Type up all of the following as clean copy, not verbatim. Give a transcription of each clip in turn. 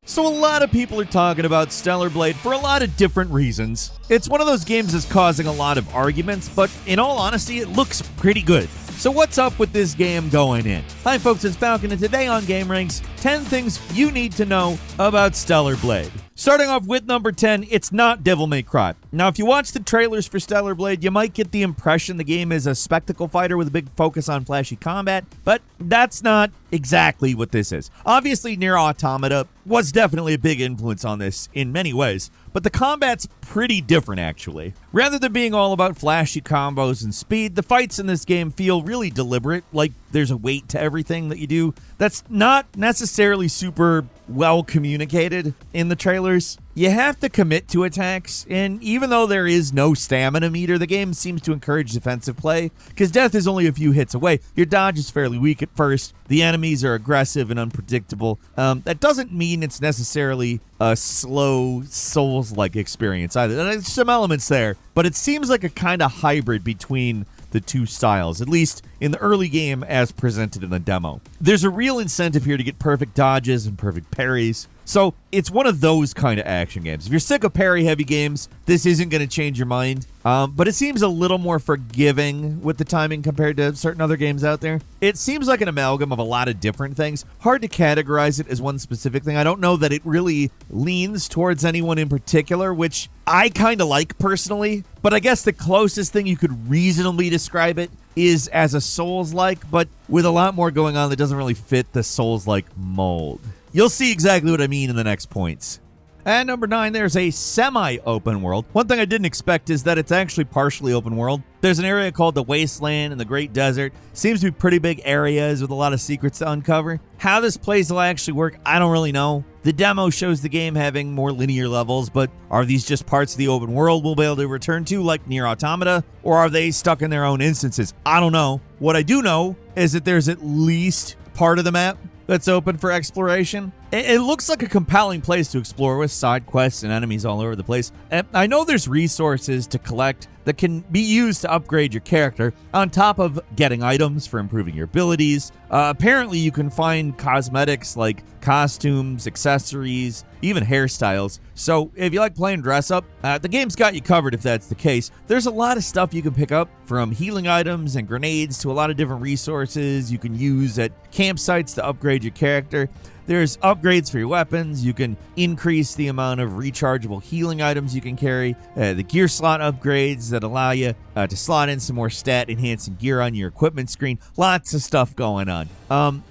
So a lot of people are talking about Stellar Blade for a lot of different reasons. It's one of those games that's causing a lot of arguments, but in all honesty, it looks pretty good. So what's up with this game going in? Hi folks, it's Falcon, and today on gameranx, 10 things you need to know about Stellar Blade. Starting off with number 10, it's not Devil May Cry. Now, if you watch the trailers for Stellar Blade, you might get the impression the game is a spectacle fighter with a big focus on flashy combat, but that's not exactly what this is. Obviously, Nier Automata was definitely a big influence on this in many ways, but the combat's pretty different, actually. Rather than being all about flashy combos and speed, the fights in this game feel really deliberate, like there's a weight to everything that you do that's not necessarily super well communicated in the trailers. You have to commit to attacks, and even though there is no stamina meter, the game seems to encourage defensive play, because death is only a few hits away. Your dodge is fairly weak at first, the enemies are aggressive and unpredictable. That doesn't mean it's necessarily a slow, Souls-like experience either. There's some elements there, but it seems like a kind of hybrid between the two styles, at least in the early game as presented in the demo. There's a real incentive here to get perfect dodges and perfect parries, so it's one of those kind of action games. If you're sick of parry-heavy games, this isn't going to change your mind, but it seems a little more forgiving with the timing compared to certain other games out there. It seems like an amalgam of a lot of different things. Hard to categorize it as one specific thing. I don't know that it really leans towards anyone in particular, which I kind of like personally, but I guess the closest thing you could reasonably describe it is as a Souls-like, but with a lot more going on that doesn't really fit the Souls-like mold. You'll see exactly what I mean in the next points. At number 9, there's a semi-open world. One thing I didn't expect is that it's actually partially open world. There's an area called the Wasteland and the Great Desert. Seems to be pretty big areas with a lot of secrets to uncover. How this plays will actually work, I don't really know. The demo shows the game having more linear levels, but are these just parts of the open world we'll be able to return to like Nier Automata, or are they stuck in their own instances? I don't know. What I do know is that there's at least part of the map that's open for exploration. It looks like a compelling place to explore with side quests and enemies all over the place. And I know there's resources to collect that can be used to upgrade your character, on top of getting items for improving your abilities. Apparently, you can find cosmetics like costumes, accessories, even hairstyles. So if you like playing dress up, the game's got you covered if that's the case. There's a lot of stuff you can pick up, from healing items and grenades to a lot of different resources you can use at campsites to upgrade your character. There's upgrades for your weapons. You can increase the amount of rechargeable healing items you can carry. The gear slot upgrades that allow you to slot in some more stat-enhancing gear on your equipment screen. Lots of stuff going on.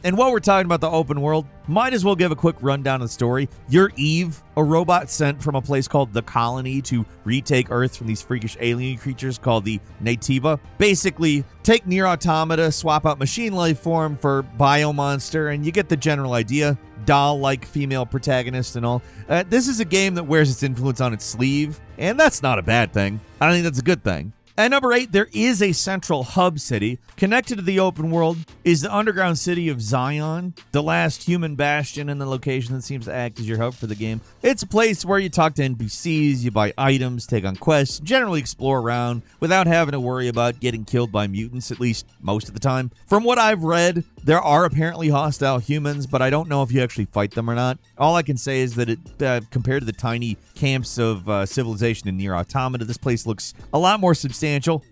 And while we're talking about the open world, might as well give a quick rundown of the story. You're Eve, a robot sent from a place called the Colony to retake Earth from these freakish alien creatures called the Nativa. Basically, take Nier Automata, swap out machine life form for Biomonster, and you get the general idea. Doll-like female protagonist and all. This is a game that wears its influence on its sleeve, and that's not a bad thing. I think that's a good thing. At number 8, there is a central hub city. Connected to the open world is the underground city of Zion, the last human bastion and the location that seems to act as your hub for the game. It's a place where you talk to NPCs, you buy items, take on quests, generally explore around without having to worry about getting killed by mutants, at least most of the time. From what I've read, there are apparently hostile humans, but I don't know if you actually fight them or not. All I can say is that it, compared to the tiny camps of civilization in Nier Automata, this place looks a lot more substantial.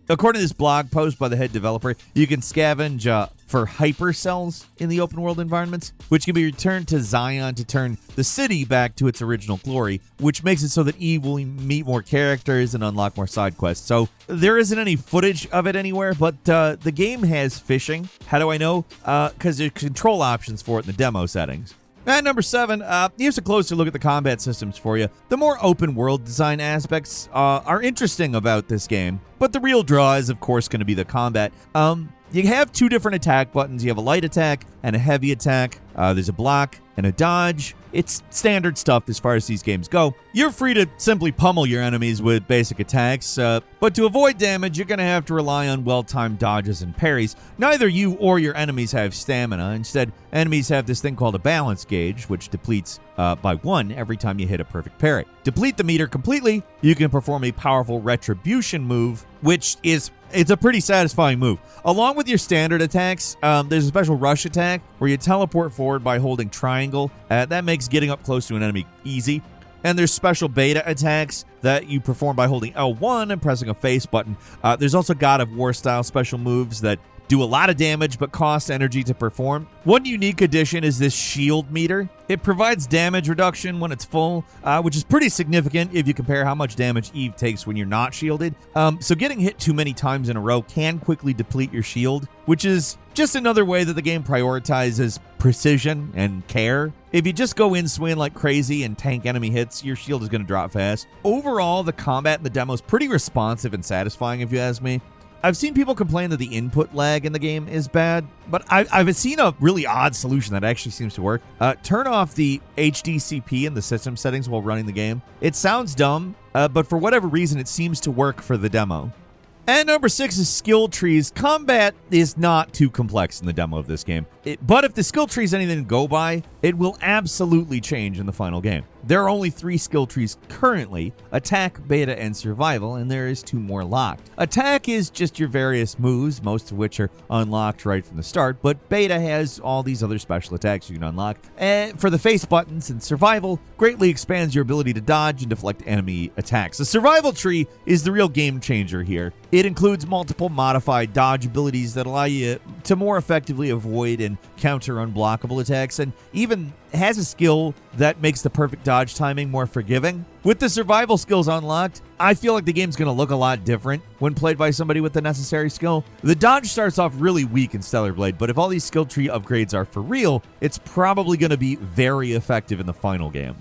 According to this blog post by the head developer, you can scavenge for hypercells in the open world environments, which can be returned to Zion to turn the city back to its original glory, which makes it so that Eve will meet more characters and unlock more side quests. So there isn't any footage of it anywhere, but the game has fishing. How do I know? Because there's control options for it in the demo settings. At number 7, here's a closer look at the combat systems for you. The more open world design aspects are interesting about this game, but the real draw is, of course, going to be the combat. You have two different attack buttons. You have a light attack and a heavy attack. There's a block and a dodge. It's standard stuff as far as these games go. You're free to simply pummel your enemies with basic attacks, but to avoid damage, you're going to have to rely on well-timed dodges and parries. Neither you or your enemies have stamina. Instead, enemies have this thing called a balance gauge, which depletes by 1 every time you hit a perfect parry. Deplete the meter completely, you can perform a powerful retribution move, which is it's a pretty satisfying move. Along with your standard attacks, there's a special rush attack where you teleport forward forward by holding triangle. That makes getting up close to an enemy easy. And there's special beta attacks that you perform by holding L1 and pressing a face button. There's also God of War style special moves that do a lot of damage but cost energy to perform. One unique addition is this shield meter. It provides damage reduction when it's full, which is pretty significant if you compare how much damage Eve takes when you're not shielded. So getting hit too many times in a row can quickly deplete your shield, which is just another way that the game prioritizes precision and care. If you just go in swinging like crazy and tank enemy hits, your shield is going to drop fast. Overall, the combat in the demo is pretty responsive and satisfying, if you ask me. I've seen people complain that the input lag in the game is bad, but I've seen a really odd solution that actually seems to work. Turn off the HDCP in the system settings while running the game. It sounds dumb, but for whatever reason, it seems to work for the demo. And number 6 is skill trees. Combat is not too complex in the demo of this game, but if the skill tree is anything to go by, it will absolutely change in the final game. There are only 3 skill trees currently: Attack, Beta, and Survival, and there is 2 more locked. Attack is just your various moves, most of which are unlocked right from the start, but Beta has all these other special attacks you can unlock. And for the face buttons, and Survival greatly expands your ability to dodge and deflect enemy attacks. The Survival tree is the real game changer here. It includes multiple modified dodge abilities that allow you to more effectively avoid and counter unblockable attacks, and even has a skill that makes the perfect dodge timing more forgiving. With the survival skills unlocked, I feel like the game's going to look a lot different when played by somebody with the necessary skill. The dodge starts off really weak in Stellar Blade, but if all these skill tree upgrades are for real, it's probably going to be very effective in the final game.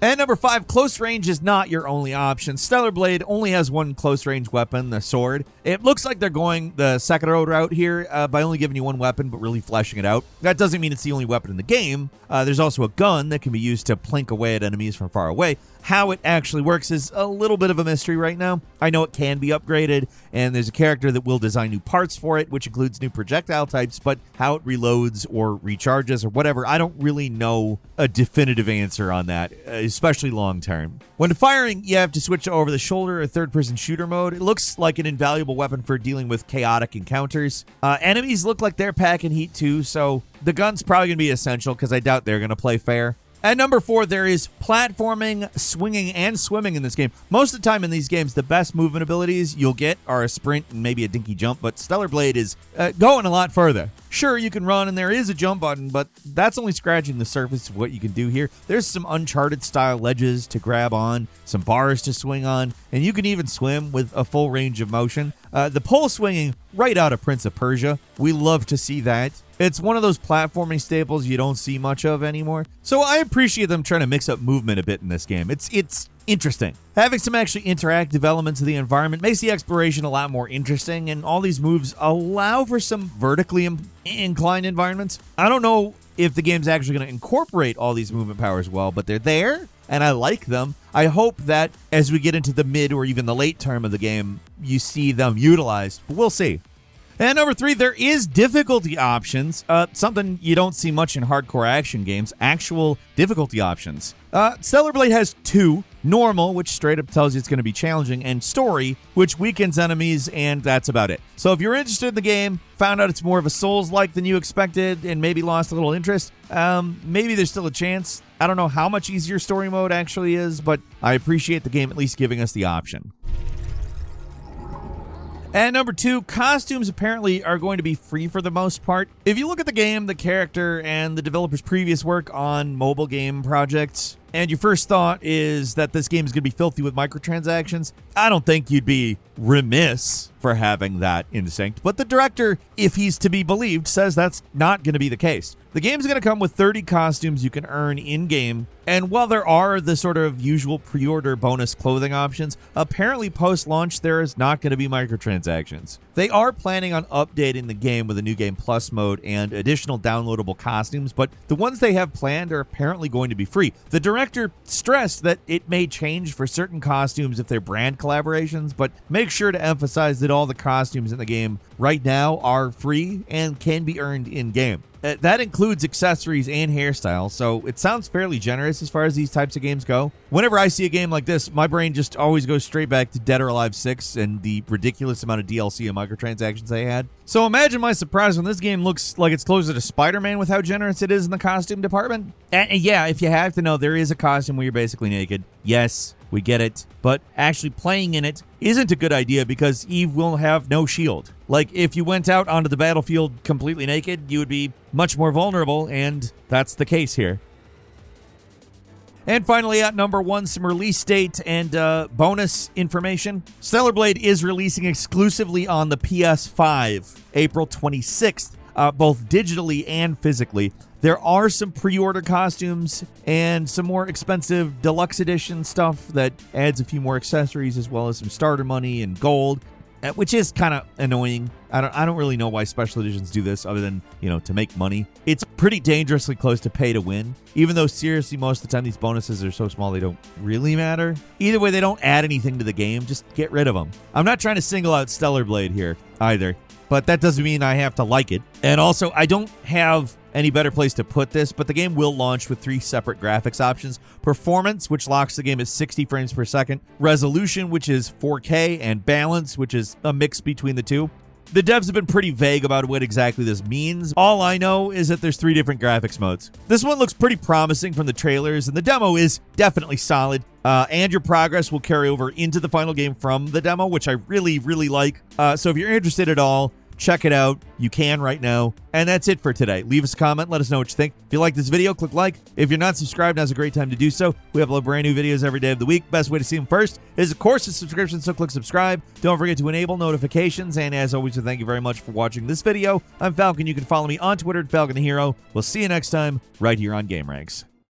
And number 5, close range is not your only option. Stellar Blade only has one close range weapon, the sword. It looks like they're going the Sekiro route here by only giving you one weapon but really fleshing it out. That doesn't mean it's the only weapon in the game. There's also a gun that can be used to plink away at enemies from far away. How it actually works is a little bit of a mystery right now. I know it can be upgraded, and there's a character that will design new parts for it, which includes new projectile types, but how it reloads or recharges or whatever, I don't really know a definitive answer on that, especially long term. When firing, you have to switch to over-the-shoulder or third-person shooter mode. It looks like an invaluable weapon for dealing with chaotic encounters. Enemies look like they're packing heat too, so the gun's probably going to be essential because I doubt they're going to play fair. At number 4, there is platforming, swinging, and swimming in this game. Most of the time in these games, the best movement abilities you'll get are a sprint and maybe a dinky jump, but Stellar Blade is going a lot further. Sure, you can run and there is a jump button, but that's only scratching the surface of what you can do here. There's some Uncharted-style ledges to grab on, some bars to swing on, and you can even swim with a full range of motion. The pole swinging, right out of Prince of Persia. We love to see that. It's one of those platforming staples you don't see much of anymore. So I appreciate them trying to mix up movement a bit in this game. It's interesting. Having some actually interactive elements of the environment makes the exploration a lot more interesting, and all these moves allow for some vertically inclined environments. I don't know if the game's actually going to incorporate all these movement powers well, but they're there, and I like them. I hope that as we get into the mid or even the late term of the game, you see them utilized. But we'll see. And number 3, there is difficulty options, something you don't see much in hardcore action games, actual difficulty options. Stellar Blade has 2, normal, which straight up tells you it's going to be challenging, and story, which weakens enemies, and that's about it. So if you're interested in the game, found out it's more of a Souls-like than you expected, and maybe lost a little interest, maybe there's still a chance. I don't know how much easier story mode actually is, but I appreciate the game at least giving us the option. And number 2, costumes apparently are going to be free for the most part. If you look at the game, the character, and the developer's previous work on mobile game projects, and your first thought is that this game is going to be filthy with microtransactions, I don't think you'd be remiss for having that instinct. But the director, if he's to be believed, says that's not going to be the case. The game's going to come with 30 costumes you can earn in-game, and while there are the sort of usual pre-order bonus clothing options, apparently post-launch there is not going to be microtransactions. They are planning on updating the game with a new Game Plus mode and additional downloadable costumes, but the ones they have planned are apparently going to be free. The director stressed that it may change for certain costumes if they're brand collaborations, but make sure to emphasize that that all the costumes in the game right now are free and can be earned in-game. That includes accessories and hairstyles, so it sounds fairly generous as far as these types of games go. Whenever I see a game like this, my brain just always goes straight back to Dead or Alive 6 and the ridiculous amount of DLC and microtransactions they had. So imagine my surprise when this game looks like it's closer to Spider-Man with how generous it is in the costume department. And yeah, if you have to know, there is a costume where you're basically naked. Yes, we get it, but actually playing in it isn't a good idea because Eve will have no shield. Like, if you went out onto the battlefield completely naked, you would be much more vulnerable, and that's the case here. And finally, at number 1, some release date and bonus information. Stellar Blade is releasing exclusively on the PS5, April 26th, both digitally and physically. There are some pre-order costumes and some more expensive deluxe edition stuff that adds a few more accessories as well as some starter money and gold, which is kind of annoying. I don't really know why special editions do this other than, to make money. It's pretty dangerously close to pay to win, even though seriously most of the time these bonuses are so small they don't really matter. Either way, they don't add anything to the game. Just get rid of them. I'm not trying to single out Stellar Blade here either, but that doesn't mean I have to like it. And also, I don't have any better place to put this, but the game will launch with 3 separate graphics options. Performance, which locks the game at 60 frames per second. Resolution, which is 4K. And balance, which is a mix between the two. The devs have been pretty vague about what exactly this means. All I know is that there's 3 different graphics modes. This one looks pretty promising from the trailers, and the demo is definitely solid. And your progress will carry over into the final game from the demo, which I really, really like. So if you're interested at all, check it out. You can right now. And that's it for today. Leave us a comment. Let us know what you think. If you like this video, click like. If you're not subscribed, now's a great time to do so. We upload brand new videos every day of the week. Best way to see them first is, of course, a subscription, so click subscribe. Don't forget to enable notifications. And as always, thank you very much for watching this video. I'm Falcon. You can follow me on Twitter at Falcon the Hero. We'll see you next time right here on Gameranx.